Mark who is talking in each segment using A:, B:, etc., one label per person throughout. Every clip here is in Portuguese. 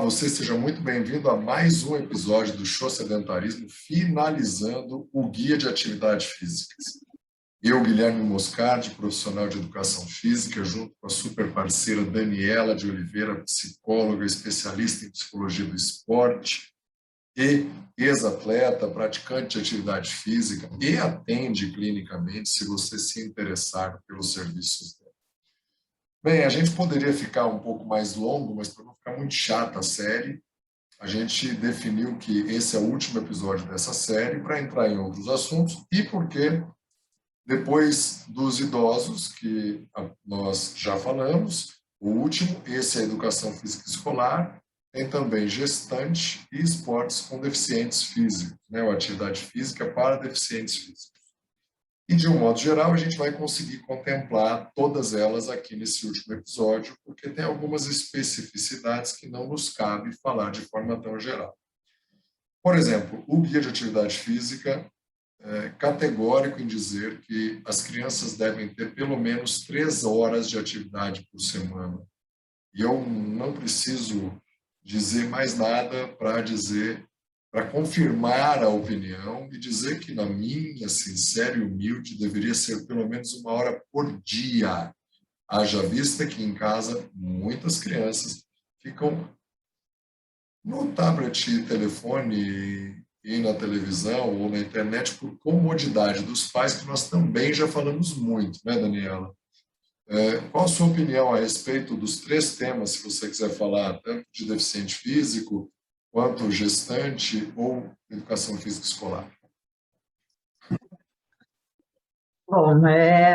A: você seja muito bem-vindo a mais um episódio do Show Sedentarismo, finalizando o Guia de Atividades Físicas. Eu, Guilherme Moscardi, profissional de Educação Física, junto com a super parceira Daniela de Oliveira, psicóloga, especialista em Psicologia do Esporte e ex-atleta, praticante de atividade física e atende clinicamente se você se interessar pelos serviços dela. Bem, a gente poderia ficar um pouco mais longo, mas para não ficar muito chata a série, a gente definiu que esse é o último episódio dessa série para entrar em outros assuntos e porque depois dos idosos, que nós já falamos, o último, esse é a educação física escolar, tem também gestante e esportes com deficientes físicos, né, ou atividade física para deficientes físicos. E, de um modo geral, a gente vai conseguir contemplar todas elas aqui nesse último episódio, porque tem algumas especificidades que não nos cabe falar de forma tão geral. Por exemplo, o Guia de Atividade Física é categórico em dizer que as crianças devem ter pelo menos 3 horas de atividade por semana. E eu não preciso dizer mais nada para confirmar a opinião e dizer que, na minha sincera e humilde, deveria ser pelo menos 1 hora por dia. Haja vista que em casa muitas crianças ficam no tablet e telefone e na televisão ou na internet por comodidade dos pais, que nós também já falamos muito, né, Daniela? Qual a sua opinião a respeito dos 3 temas, se você quiser falar, tanto de deficiente físico, quanto gestante ou educação física escolar?
B: Bom,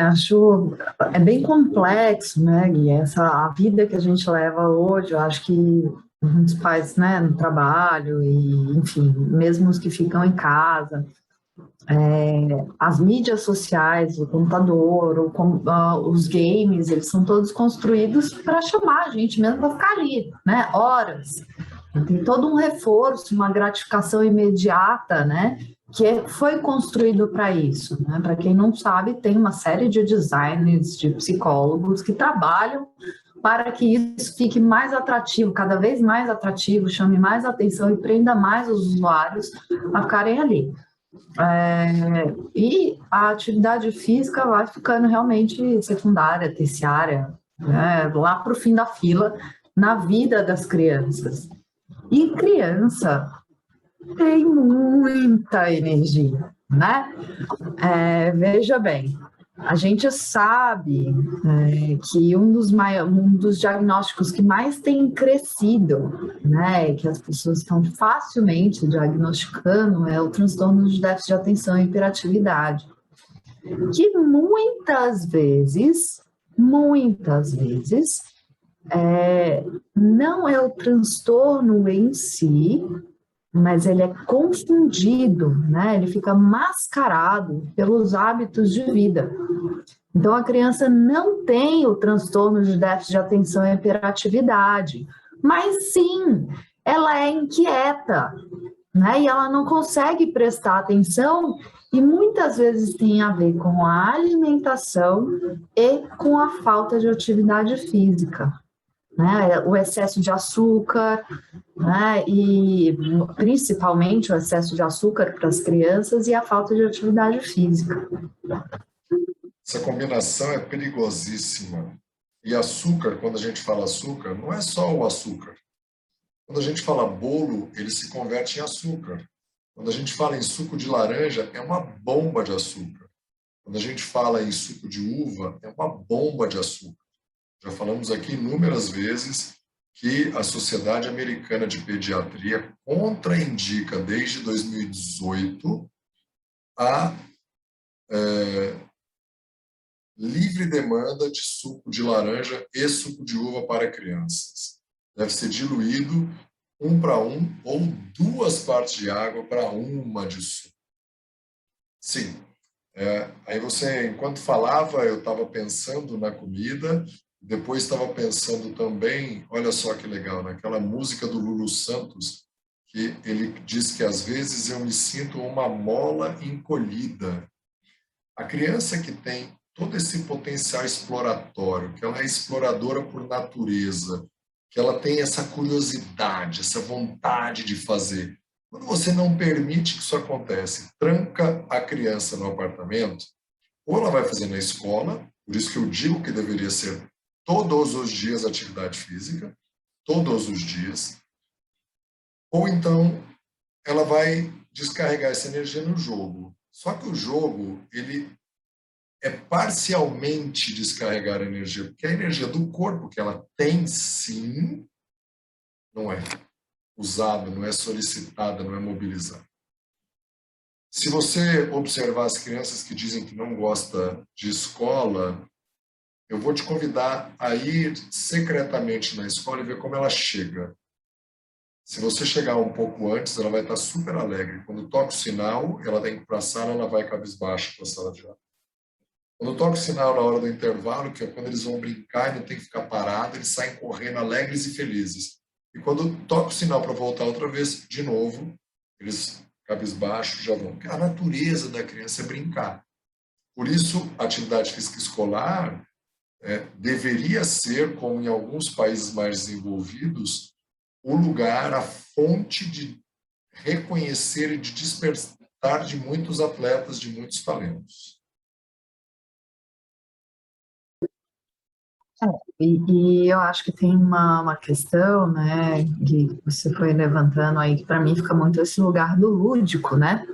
B: acho bem complexo, né, Gui? A vida que a gente leva hoje, eu acho que muitos pais, né, no trabalho e, enfim, mesmo os que ficam em casa, as mídias sociais, o computador, os games, eles são todos construídos para chamar a gente mesmo para ficar ali, né, horas. Tem todo um reforço, uma gratificação imediata, né, que foi construído para isso, né? Para quem não sabe, tem uma série de designers, de psicólogos que trabalham para que isso fique mais atrativo, cada vez mais atrativo, chame mais atenção e prenda mais os usuários a ficarem ali. E a atividade física vai ficando realmente secundária, terciária, né? Lá para o fim da fila, na vida das crianças. E criança tem muita energia, né? Veja bem, a gente sabe que um dos diagnósticos que mais tem crescido, né, que as pessoas estão facilmente diagnosticando, é o transtorno de déficit de atenção e hiperatividade, que muitas vezes, não é o transtorno em si, mas ele é confundido, né? Ele fica mascarado pelos hábitos de vida. Então, a criança não tem o transtorno de déficit de atenção e hiperatividade, mas sim, ela é inquieta, né? E ela não consegue prestar atenção e muitas vezes tem a ver com a alimentação e com a falta de atividade física. Né, o excesso de açúcar, né, e principalmente o excesso de açúcar para as crianças e a falta de atividade física.
A: Essa combinação é perigosíssima. E açúcar, quando a gente fala açúcar, não é só o açúcar. Quando a gente fala bolo, ele se converte em açúcar. Quando a gente fala em suco de laranja, é uma bomba de açúcar. Quando a gente fala em suco de uva, é uma bomba de açúcar. Já falamos aqui inúmeras vezes que a Sociedade Americana de Pediatria contraindica desde 2018 a livre demanda de suco de laranja e suco de uva para crianças. Deve ser diluído 1 para 1 ou 2 partes de água para 1 de suco. Sim. Aí você, enquanto falava, eu estava pensando na comida. Depois estava pensando também, olha só que legal, naquela música do Lulu Santos, que ele diz que às vezes eu me sinto uma mola encolhida. A criança que tem todo esse potencial exploratório, que ela é exploradora por natureza, que ela tem essa curiosidade, essa vontade de fazer. Quando você não permite que isso aconteça, tranca a criança no apartamento, ou ela vai fazer na escola, por isso que eu digo que deveria ser todos os dias atividade física, todos os dias, ou então ela vai descarregar essa energia no jogo. Só que o jogo, ele é parcialmente descarregar a energia, porque a energia do corpo que ela tem, sim, não é usada, não é solicitada, não é mobilizada. Se você observar as crianças que dizem que não gosta de escola, eu vou te convidar a ir secretamente na escola e ver como ela chega. Se você chegar um pouco antes, ela vai estar super alegre. Quando toca o sinal, ela tem que ir para a sala, ela vai cabisbaixa para a sala de aula. Quando toca o sinal na hora do intervalo, que é quando eles vão brincar e não tem que ficar parado, eles saem correndo alegres e felizes. E quando toca o sinal para voltar outra vez, de novo, eles cabisbaixo já vão. A natureza da criança é brincar. Por isso, a atividade física escolar deveria ser, como em alguns países mais desenvolvidos, o lugar, a fonte de reconhecer e de despertar de muitos atletas, de muitos talentos.
B: E eu acho que tem uma questão, né, que você foi levantando aí, que para mim fica muito esse lugar do lúdico, né?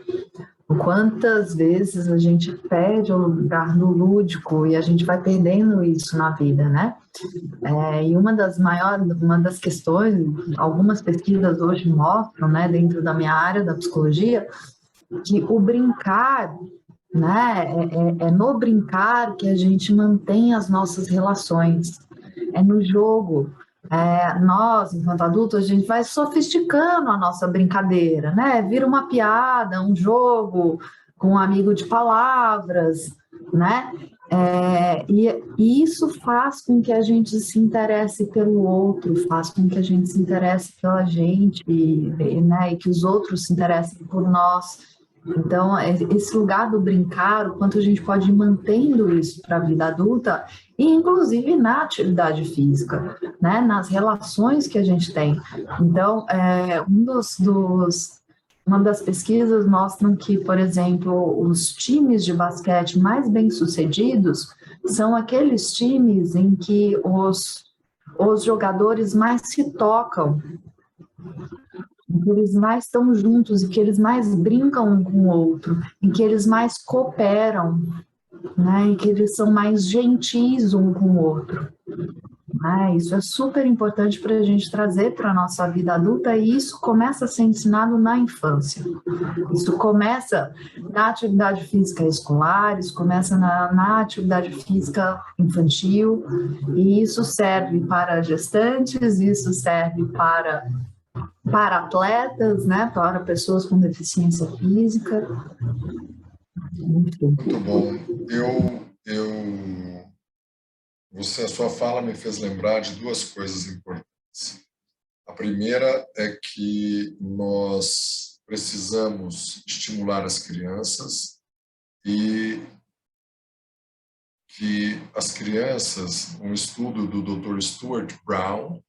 B: Quantas vezes a gente perde o lugar do lúdico e a gente vai perdendo isso na vida, né? E uma das questões, algumas pesquisas hoje mostram, né, dentro da minha área da psicologia, que o brincar, né, é no brincar que a gente mantém as nossas relações, é no jogo. Nós, enquanto adultos, a gente vai sofisticando a nossa brincadeira, né? Vira uma piada, um jogo com um amigo de palavras, né? E isso faz com que a gente se interesse pelo outro, faz com que a gente se interesse pela gente, né? E que os outros se interessem por nós. Então, esse lugar do brincar, o quanto a gente pode ir mantendo isso para a vida adulta, e inclusive na atividade física, né? Nas relações que a gente tem. Então, uma das pesquisas mostram que, por exemplo, os times de basquete mais bem-sucedidos são aqueles times em que os jogadores mais se tocam, em que eles mais estão juntos, e que eles mais brincam um com o outro, em que eles mais cooperam, né? Em que eles são mais gentis um com o outro. Isso é super importante para a gente trazer para a nossa vida adulta, e isso começa a ser ensinado na infância. Isso começa na atividade física escolar, isso começa na atividade física infantil, e isso serve para gestantes, isso serve para atletas, né, para pessoas com deficiência física.
A: Muito bom. A sua fala me fez lembrar de duas coisas importantes. A primeira é que nós precisamos estimular as crianças e que as crianças, um estudo do Dr. Stuart Brown,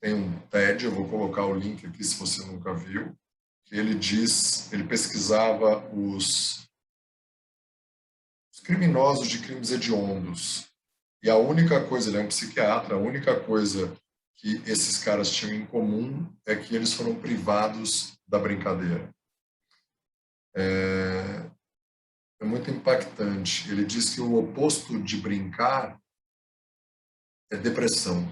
A: tem um TED, eu vou colocar o link aqui se você nunca viu, que ele pesquisava os criminosos de crimes hediondos. E a única coisa, ele é um psiquiatra, a única coisa que esses caras tinham em comum é que eles foram privados da brincadeira. É muito impactante. Ele diz que o oposto de brincar é depressão.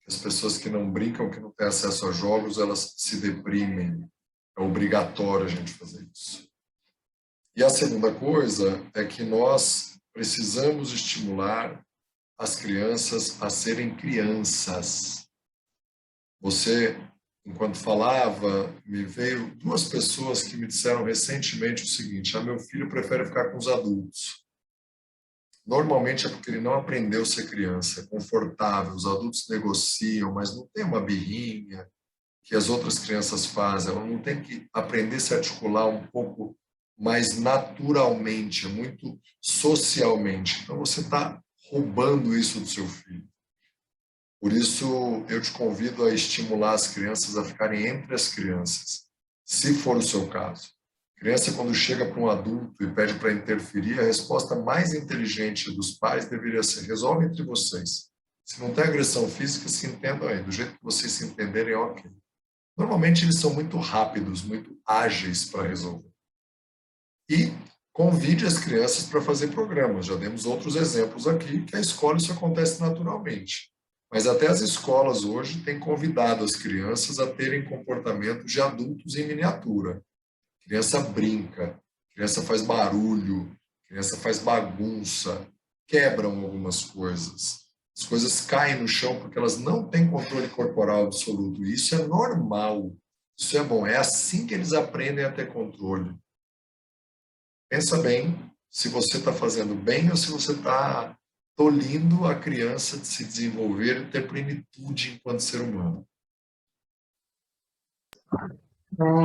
A: As pessoas que não brincam, que não têm acesso a jogos, elas se deprimem. É obrigatório a gente fazer isso. E a segunda coisa é que nós precisamos estimular as crianças a serem crianças. Você, enquanto falava, me veio duas pessoas que me disseram recentemente o seguinte: meu filho prefere ficar com os adultos. Normalmente é porque ele não aprendeu a ser criança, é confortável, os adultos negociam, mas não tem uma birrinha que as outras crianças fazem, ela não tem que aprender a se articular um pouco mais naturalmente, é muito socialmente. Então você está roubando isso do seu filho. Por isso, eu te convido a estimular as crianças a ficarem entre as crianças, se for o seu caso. Criança, quando chega para um adulto e pede para interferir, a resposta mais inteligente dos pais deveria ser: resolve entre vocês. Se não tem agressão física, se entendam aí. Do jeito que vocês se entenderem, ok. Normalmente, eles são muito rápidos, muito ágeis para resolver. E convide as crianças para fazer programas. Já demos outros exemplos aqui, que a escola isso acontece naturalmente. Mas até as escolas hoje têm convidado as crianças a terem comportamentos de adultos em miniatura. Criança brinca, criança faz barulho, criança faz bagunça, quebram algumas coisas. As coisas caem no chão porque elas não têm controle corporal absoluto. E isso é normal, isso é bom. É assim que eles aprendem a ter controle. Pensa bem se você está fazendo bem ou se você está tolhindo a criança de se desenvolver e ter plenitude enquanto ser humano.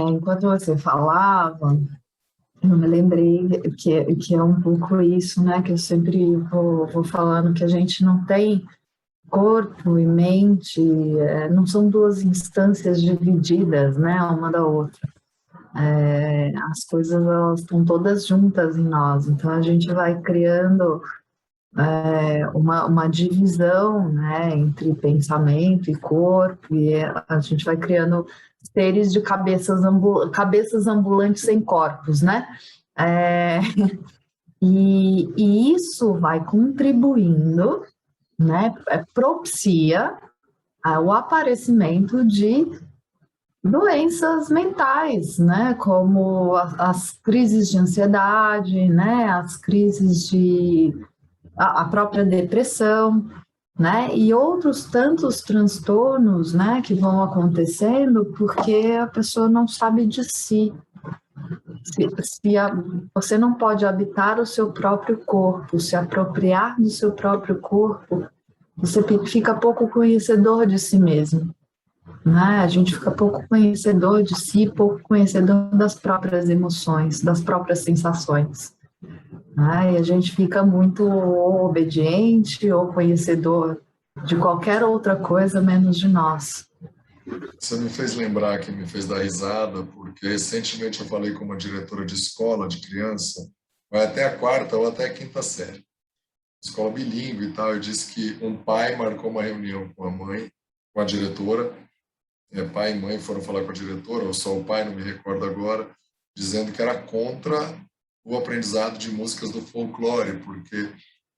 B: Enquanto você falava, eu me lembrei que é um pouco isso, né? Que eu sempre vou falando, que a gente não tem corpo e mente, não são duas instâncias divididas, né? Uma da outra. As coisas, elas estão todas juntas em nós, então a gente vai criando uma divisão, né, entre pensamento e corpo, e a gente vai criando seres de cabeças ambulantes sem corpos, né? É, e isso vai contribuindo, né, propicia o aparecimento de doenças mentais, né, como as crises de ansiedade, né, as crises de a própria depressão, né, e outros tantos transtornos, né, que vão acontecendo porque a pessoa não sabe de si. Você não pode habitar o seu próprio corpo, se apropriar do seu próprio corpo, você fica pouco conhecedor de si mesmo. Né? A gente fica pouco conhecedor de si, pouco conhecedor das próprias emoções, das próprias sensações. Né? E a gente fica muito ou obediente ou conhecedor de qualquer outra coisa menos de nós.
A: Você me fez lembrar que me fez dar risada, porque recentemente eu falei com uma diretora de escola de criança, vai até a quarta ou até a quinta série, escola bilíngue e tal. Eu disse que um pai marcou uma reunião com a mãe, com a diretora, pai e mãe foram falar com a diretora, ou só o pai, não me recordo agora, dizendo que era contra o aprendizado de músicas do folclore, porque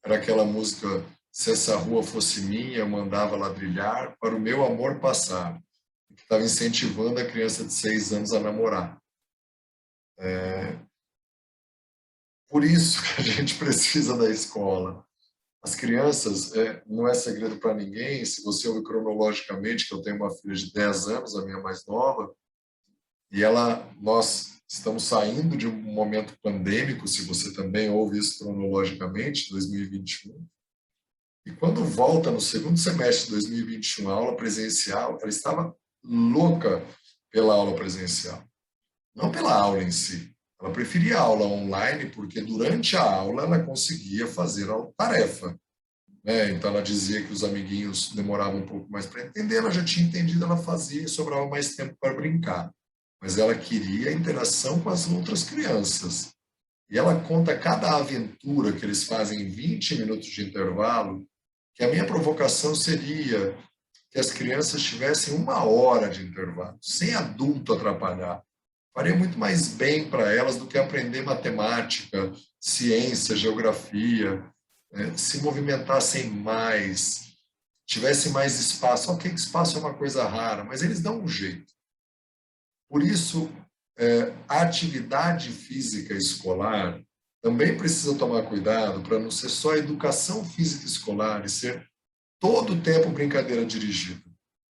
A: era aquela música: se essa rua fosse minha, eu mandava ladrilhar para o meu amor passar, que estava incentivando a criança de 6 anos a namorar. Por isso que a gente precisa da escola. As crianças, não é segredo para ninguém, se você ouvir cronologicamente, que eu tenho uma filha de 10 anos, a minha mais nova, e nós estamos saindo de um momento pandêmico, se você também ouve isso cronologicamente, 2021, e quando volta no segundo semestre de 2021 a aula presencial, ela estava louca pela aula presencial, não pela aula em si. Ela preferia a aula online porque durante a aula ela conseguia fazer a tarefa. Então ela dizia que os amiguinhos demoravam um pouco mais para entender, ela já tinha entendido, ela fazia e sobrava mais tempo para brincar. Mas ela queria a interação com as outras crianças. E ela conta cada aventura que eles fazem em 20 minutos de intervalo, que a minha provocação seria que as crianças tivessem 1 hora de intervalo, sem adulto atrapalhar. Faria muito mais bem para elas do que aprender matemática, ciência, geografia, se movimentassem mais, tivessem mais espaço. Ok, que espaço é uma coisa rara, mas eles dão um jeito. Por isso, a atividade física escolar também precisa tomar cuidado para não ser só educação física escolar e ser todo o tempo brincadeira dirigida.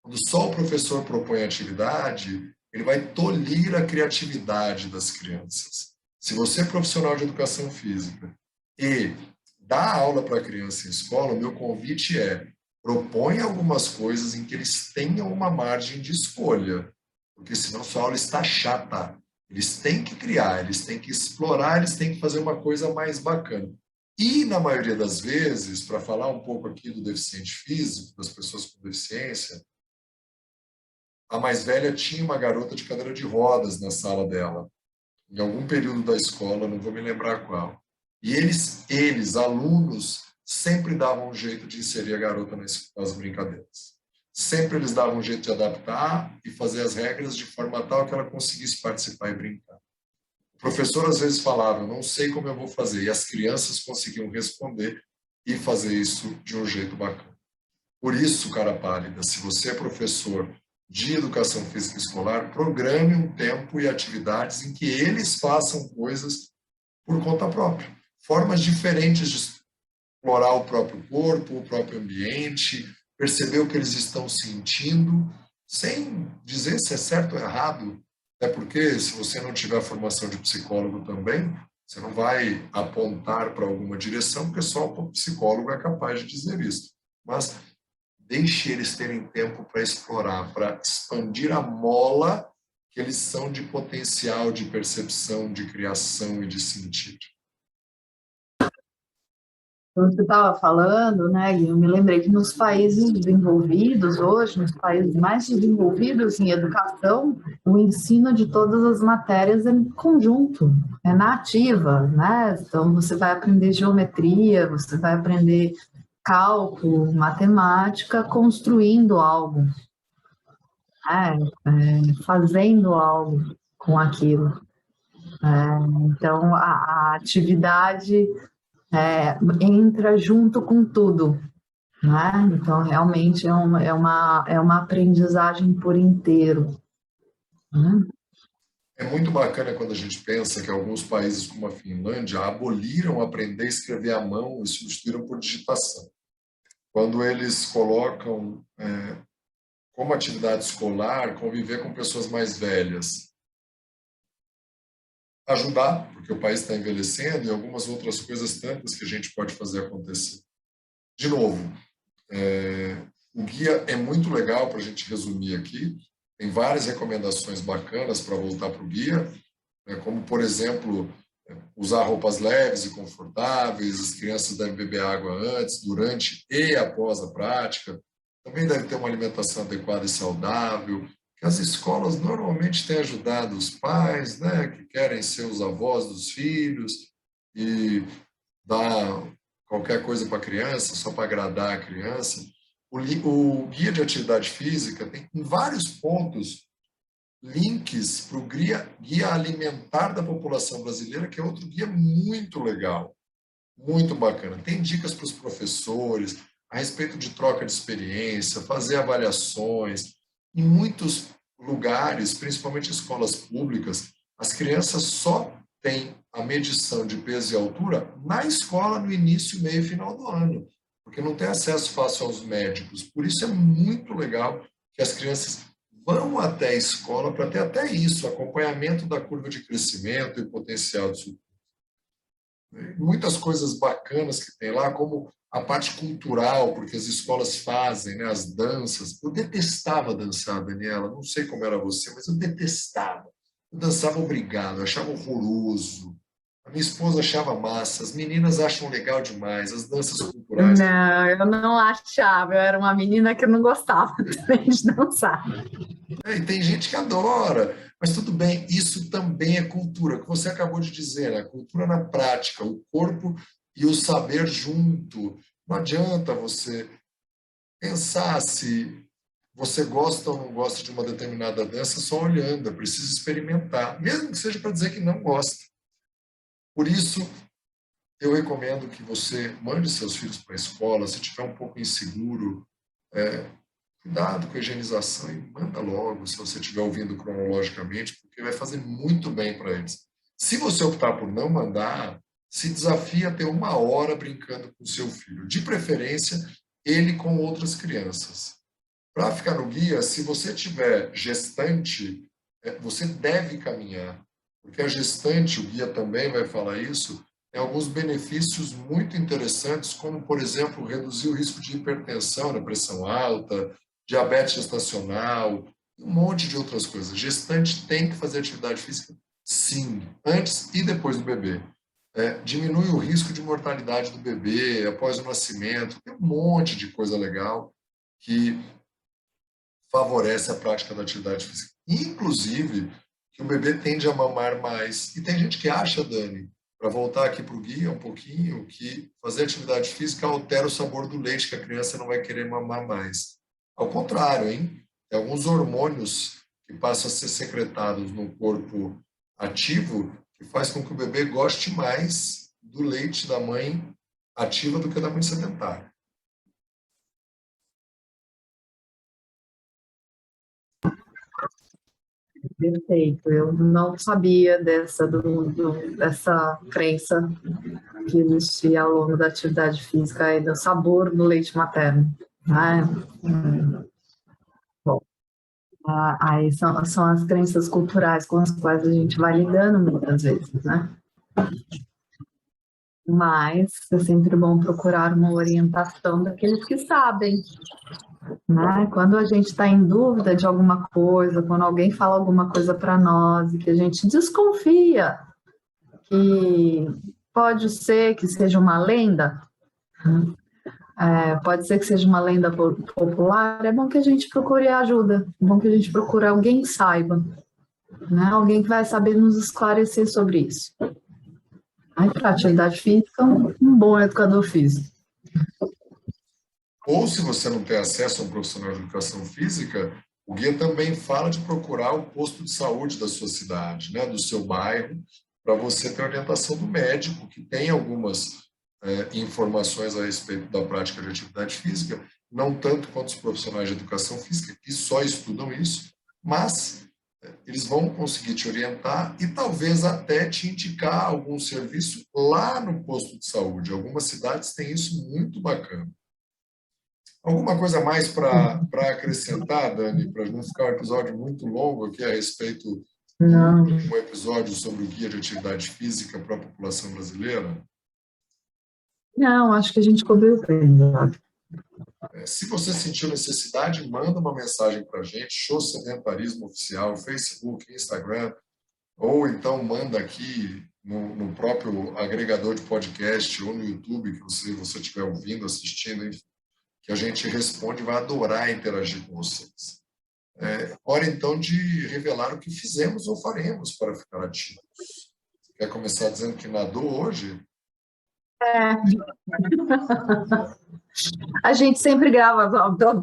A: Quando só o professor propõe atividade, ele vai tolir a criatividade das crianças. Se você é profissional de educação física e dá aula para a criança em escola, o meu convite é: proponha algumas coisas em que eles tenham uma margem de escolha, porque senão sua aula está chata. Eles têm que criar, eles têm que explorar, eles têm que fazer uma coisa mais bacana. E, na maioria das vezes, para falar um pouco aqui do deficiente físico, das pessoas com deficiência, a mais velha tinha uma garota de cadeira de rodas na sala dela, em algum período da escola, não vou me lembrar qual. E eles alunos, sempre davam um jeito de inserir a garota nas brincadeiras. Sempre eles davam um jeito de adaptar e fazer as regras de forma tal que ela conseguisse participar e brincar. O professor às vezes falava, não sei como eu vou fazer, e as crianças conseguiam responder e fazer isso de um jeito bacana. Por isso, cara pálida, se você é professor de educação física escolar, programe um tempo e atividades em que eles façam coisas por conta própria. Formas diferentes de explorar o próprio corpo, o próprio ambiente, perceber o que eles estão sentindo, sem dizer se é certo ou errado. Até porque, se você não tiver formação de psicólogo também, você não vai apontar para alguma direção, porque só o psicólogo é capaz de dizer isso. Mas deixe eles terem tempo para explorar, para expandir a mola que eles são de potencial, de percepção, de criação e de sentir.
B: Quando você estava falando, né, eu me lembrei que nos países desenvolvidos hoje, nos países mais desenvolvidos em educação, o ensino de todas as matérias é em conjunto, é na ativa, né? Então você vai aprender geometria, você vai aprender cálculo, matemática, construindo algo, fazendo algo com aquilo. Então a atividade entra junto com tudo, né? Então, realmente é uma aprendizagem por inteiro, né?
A: É muito bacana quando a gente pensa que alguns países, como a Finlândia, aboliram aprender a escrever à mão e substituíram por digitação. Quando eles colocam como atividade escolar conviver com pessoas mais velhas, ajudar, porque o país está envelhecendo e algumas outras coisas tantas que a gente pode fazer acontecer. De novo, o guia é muito legal para a gente resumir aqui. Tem várias recomendações bacanas para voltar para o guia, como, por exemplo, usar roupas leves e confortáveis, as crianças devem beber água antes, durante e após a prática, também deve ter uma alimentação adequada e saudável, que as escolas normalmente têm ajudado os pais, né, que querem ser os avós dos filhos e dar qualquer coisa para a criança, só para agradar a criança. O guia de atividade física tem em vários pontos links para o guia alimentar da população brasileira, que é outro guia muito legal, muito bacana. Tem dicas para os professores a respeito de troca de experiência, fazer avaliações. Em muitos lugares, principalmente escolas públicas, as crianças só têm a medição de peso e altura na escola, no início, meio e final do ano, porque não tem acesso fácil aos médicos. Por isso é muito legal que as crianças vão até a escola para ter até isso, acompanhamento da curva de crescimento e potencial de sucuro. Muitas coisas bacanas que tem lá, como a parte cultural, porque as escolas fazem, né, as danças. Eu detestava dançar, Daniela, não sei como era você, mas eu detestava. Eu dançava obrigado, eu achava horroroso. A minha esposa achava massa, as meninas acham legal demais, as danças culturais.
B: Não, eu não achava, eu era uma menina que eu não gostava também de dançar.
A: E tem gente que adora, mas tudo bem, isso também é cultura, que você acabou de dizer, né? Cultura na prática, o corpo e o saber junto. Não adianta você pensar se você gosta ou não gosta de uma determinada dança só olhando, é preciso experimentar, mesmo que seja para dizer que não gosta. Por isso, eu recomendo que você mande seus filhos para a escola, se tiver um pouco inseguro, cuidado com a higienização e manda logo, se você estiver ouvindo cronologicamente, porque vai fazer muito bem para eles. Se você optar por não mandar, se desafia a ter 1 hora brincando com seu filho, de preferência, ele com outras crianças. Para ficar no guia, se você tiver gestante, você deve caminhar, porque a gestante, o guia também vai falar isso, tem alguns benefícios muito interessantes, como, por exemplo, reduzir o risco de hipertensão, da pressão alta, diabetes gestacional, um monte de outras coisas. Gestante tem que fazer atividade física, sim, antes e depois do bebê. diminui o risco de mortalidade do bebê após o nascimento, tem um monte de coisa legal que favorece a prática da atividade física. Inclusive, que o bebê tende a mamar mais. E tem gente que acha, Dani, para voltar aqui para o guia um pouquinho, que fazer atividade física altera o sabor do leite, que a criança não vai querer mamar mais. Ao contrário, hein? Tem alguns hormônios que passam a ser secretados no corpo ativo, que faz com que o bebê goste mais do leite da mãe ativa do que da mãe sedentária.
B: Perfeito. Eu não sabia dessa crença que existia ao longo da atividade física e do sabor do leite materno, né? Bom, aí são as crenças culturais com as quais a gente vai lidando muitas vezes, né? Mas é sempre bom procurar uma orientação daqueles que sabem, né? Quando a gente está em dúvida de alguma coisa, quando alguém fala alguma coisa para nós e que a gente desconfia que pode ser que seja uma lenda, pode ser que seja uma lenda popular, é bom que a gente procure ajuda, é bom que a gente procure alguém que saiba, né? Alguém que vai saber nos esclarecer sobre isso. Aí, para atividade física, um bom educador físico.
A: Ou, se você não tem acesso a um profissional de educação física, o guia também fala de procurar o posto de saúde da sua cidade, né, do seu bairro, para você ter orientação do médico, que tem algumas informações a respeito da prática de atividade física, não tanto quanto os profissionais de educação física, que só estudam isso, mas eles vão conseguir te orientar e talvez até te indicar algum serviço lá no posto de saúde. Algumas cidades têm isso muito bacana. Alguma coisa mais para acrescentar, Dani, para não ficar um episódio muito longo aqui a respeito de um episódio sobre o guia de atividade física para a população brasileira?
B: Não, acho que a gente cobriu bem.
A: Se você sentiu necessidade, manda uma mensagem para a gente, Show Sedentarismo Oficial, Facebook, Instagram, ou então manda aqui no próprio agregador de podcast ou no YouTube, que você estiver ouvindo, assistindo, enfim, que a gente responde, vai adorar interagir com vocês. Hora, então, de revelar o que fizemos ou faremos para ficar ativos. Você quer começar dizendo que nadou hoje?
B: A gente sempre grava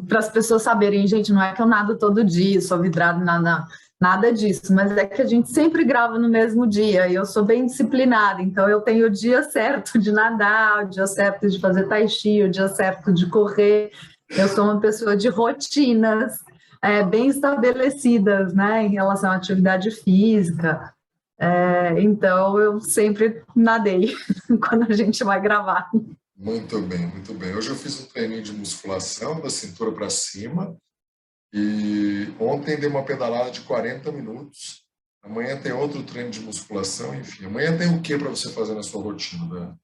B: para as pessoas saberem, gente, não é que eu nado todo dia, sou vidrado nada disso, mas é que a gente sempre grava no mesmo dia e eu sou bem disciplinada, então eu tenho o dia certo de nadar, o dia certo de fazer tai chi, o dia certo de correr. Eu sou uma pessoa de rotinas bem estabelecidas, né, em relação à atividade física. Então eu sempre nadei quando a gente vai gravar.
A: Muito bem, muito bem. Hoje eu fiz um treininho de musculação da cintura para cima e ontem dei uma pedalada de 40 minutos. Amanhã tem outro treino de musculação, enfim. Amanhã tem o que para você fazer na sua rotina, Dani?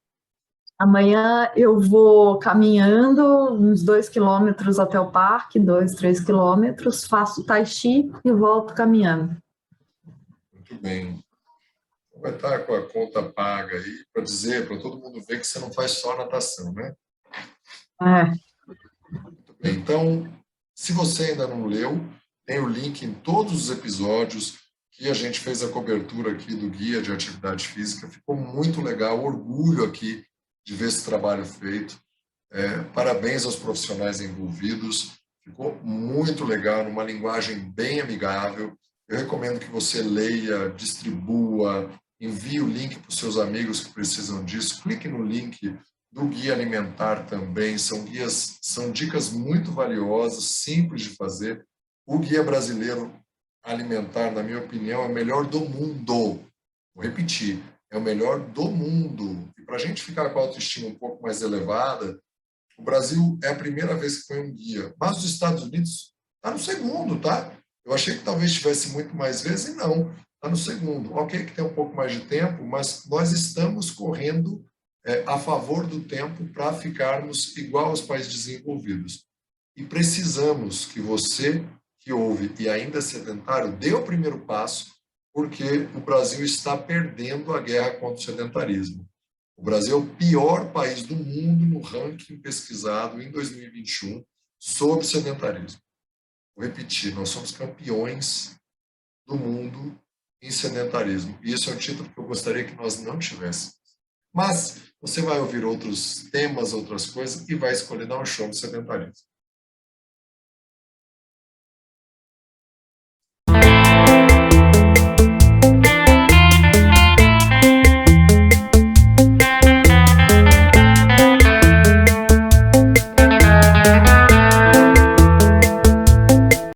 B: Amanhã eu vou caminhando uns 2 quilômetros até o parque, 2, 3 quilômetros, faço tai chi e volto caminhando.
A: Muito bem. Vai estar com a conta paga aí para dizer, para todo mundo ver que você não faz só natação, né? Muito bem. Então, se você ainda não leu, tem o link em todos os episódios que a gente fez a cobertura aqui do guia de atividade física. Ficou muito legal, orgulho aqui de ver esse trabalho feito. Parabéns aos profissionais envolvidos. Ficou muito legal, numa linguagem bem amigável. Eu recomendo que você leia, distribua, envie o link para os seus amigos que precisam disso. Clique no link do Guia Alimentar também. São dicas muito valiosas, simples de fazer. O Guia Brasileiro Alimentar, na minha opinião, é o melhor do mundo. Vou repetir, é o melhor do mundo. E para a gente ficar com a autoestima um pouco mais elevada, o Brasil é a primeira vez que põe um guia, mas os Estados Unidos está no segundo, tá? Eu achei que talvez tivesse muito mais vezes, e não, está no segundo. Ok que tem um pouco mais de tempo, mas nós estamos correndo a favor do tempo para ficarmos igual aos países desenvolvidos. E precisamos que você, que ouve e ainda é sedentário, dê o primeiro passo, porque o Brasil está perdendo a guerra contra o sedentarismo. O Brasil é o pior país do mundo no ranking pesquisado em 2021 sobre sedentarismo. Vou repetir, nós somos campeões do mundo em sedentarismo. E isso é um título que eu gostaria que nós não tivéssemos. Mas você vai ouvir outros temas, outras coisas, e vai escolher dar um show de sedentarismo.